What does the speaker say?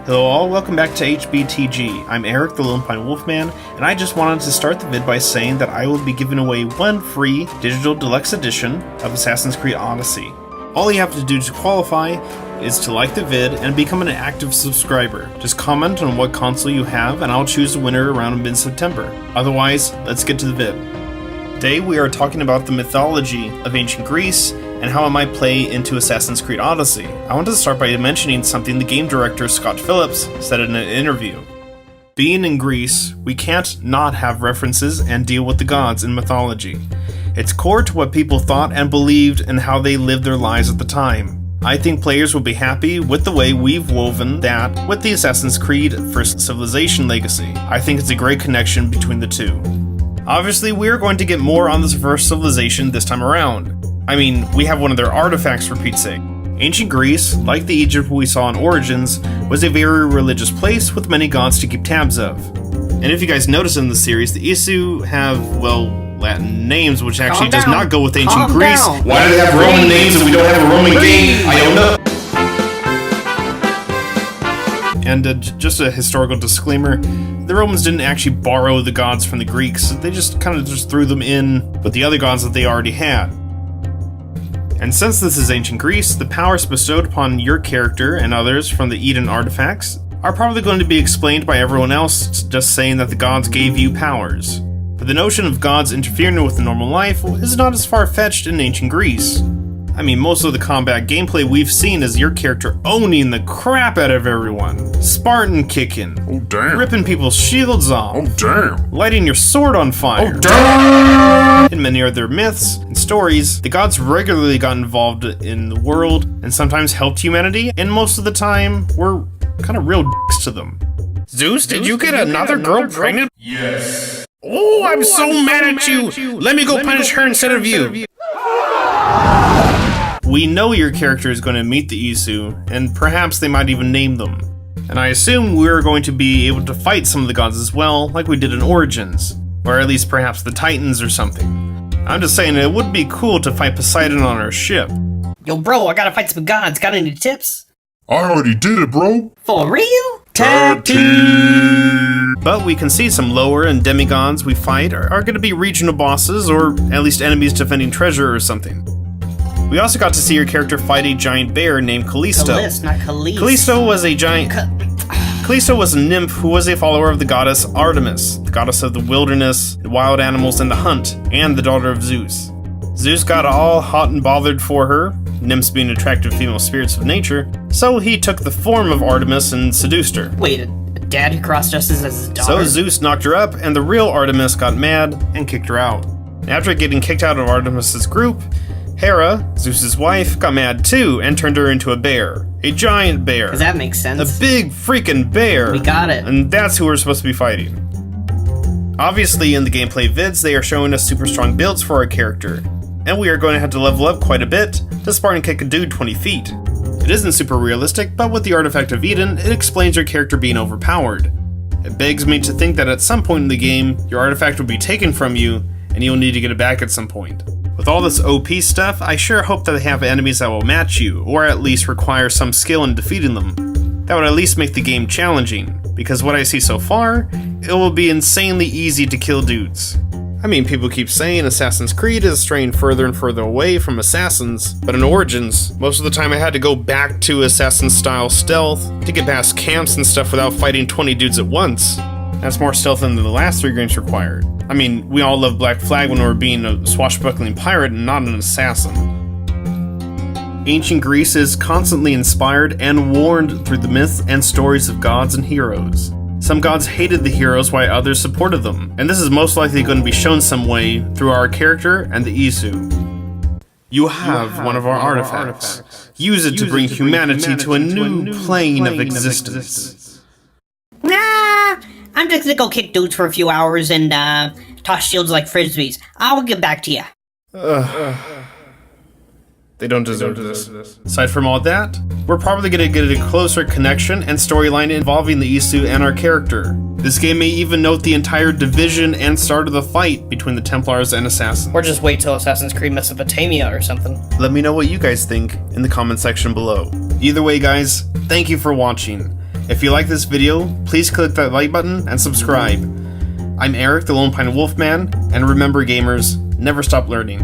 Hello all, welcome back to HBTG. I'm Eric the LonePineWolfman, and I just wanted to start the vid by saying that I will be giving away one free digital deluxe edition of Assassin's Creed Odyssey. All you have to do to qualify is to like the vid and become an active subscriber. Just comment on what console you have and I'll choose the winner around mid-September. Otherwise, let's get to the vid. Today we are talking about the mythology of ancient Greece and how it might play into Assassin's Creed Odyssey. I want to start by mentioning something the game director Scott Phillips said in an interview. Being in Greece, we can't not have references and deal with the gods in mythology. It's core to what people thought and believed and how they lived their lives at the time. I think players will be happy with the way we've woven that with the Assassin's Creed First Civilization legacy. I think it's a great connection between the two. Obviously, we're going to get more on this First Civilization this time around. I mean, we have one of their artifacts for Pete's sake. Ancient Greece, like the Egypt we saw in Origins, was a very religious place with many gods to keep tabs of. And if you guys notice in the series, the Isu have, well, Latin names, which actually does not go with ancient Greece. Why do they have Roman names if we don't have a Roman game? I don't know. And just a historical disclaimer, the Romans didn't actually borrow the gods from the Greeks, they just kind of threw them in with the other gods that they already had. And since this is ancient Greece, the powers bestowed upon your character and others from the Eden artifacts are probably going to be explained by everyone else just saying that the gods gave you powers. But the notion of gods interfering with the normal life is not as far-fetched in ancient Greece. I mean, most of the combat gameplay we've seen is your character owning the crap out of everyone. Spartan kicking. Oh damn. Ripping people's shields off. Oh damn. Lighting your sword on fire. Oh damn. In many other myths and stories, the gods regularly got involved in the world and sometimes helped humanity, and most of the time were kind of real dicks to them. Zeus, did you get another girl pregnant? Yes. Oh, I'm so mad at you! Let me go punish her instead of you! We know your character is going to meet the Isu, and perhaps they might even name them. And I assume we're going to be able to fight some of the gods as well, like we did in Origins. Or at least perhaps the Titans or something. I'm just saying it would be cool to fight Poseidon on our ship. Yo bro, I gotta fight some gods, got any tips? I already did it, bro. For real? But we can see some lower and demigods we fight are going to be regional bosses, or at least enemies defending treasure or something. We also got to see your character fight a giant bear named Callisto. Not Callisto. Callisto was a giant... Callisto was a nymph who was a follower of the goddess Artemis, the goddess of the wilderness, the wild animals, and the hunt, and the daughter of Zeus. Zeus got all hot and bothered for her, nymphs being attractive female spirits of nature, so he took the form of Artemis and seduced her. Wait, a dad who cross-dresses as his daughter? So Zeus knocked her up, and the real Artemis got mad and kicked her out. After getting kicked out of Artemis's group, Hera, Zeus's wife, got mad too and turned her into a bear. A giant bear. Cause that makes sense. A big freaking bear. We got it. And that's who we're supposed to be fighting. Obviously, in the gameplay vids, they are showing us super strong builds for our character, and we are going to have to level up quite a bit to Spartan kick a dude 20 feet. It isn't super realistic, but with the Artifact of Eden, it explains your character being overpowered. It begs me to think that at some point in the game, your artifact will be taken from you, and you'll need to get it back at some point. With all this OP stuff, I sure hope that they have enemies that will match you, or at least require some skill in defeating them. That would at least make the game challenging, because what I see so far, it will be insanely easy to kill dudes. I mean, people keep saying Assassin's Creed is straying further and further away from Assassins, but in Origins, most of the time I had to go back to Assassin-style stealth to get past camps and stuff without fighting 20 dudes at once. That's more stealth than the last 3 games required. I mean, we all love Black Flag when we're being a swashbuckling pirate and not an assassin. Ancient Greece is constantly inspired and warned through the myths and stories of gods and heroes. Some gods hated the heroes while others supported them, and this is most likely going to be shown some way through our character and the Isu. You have one of our artifacts. Use it to bring humanity to a new plane of existence. Nah, I'm just gonna go kick dudes for a few hours and toss shields like frisbees. I'll get back to you. They don't deserve this. Aside from all that, we're probably going to get a closer connection and storyline involving the Isu and our character. This game may even note the entire division and start of the fight between the Templars and Assassins. Or just wait till Assassin's Creed Mesopotamia or something. Let me know what you guys think in the comment section below. Either way guys, thank you for watching. If you like this video, please click that like button and subscribe. I'm Eric the LonePineWolfman, and remember gamers, never stop learning.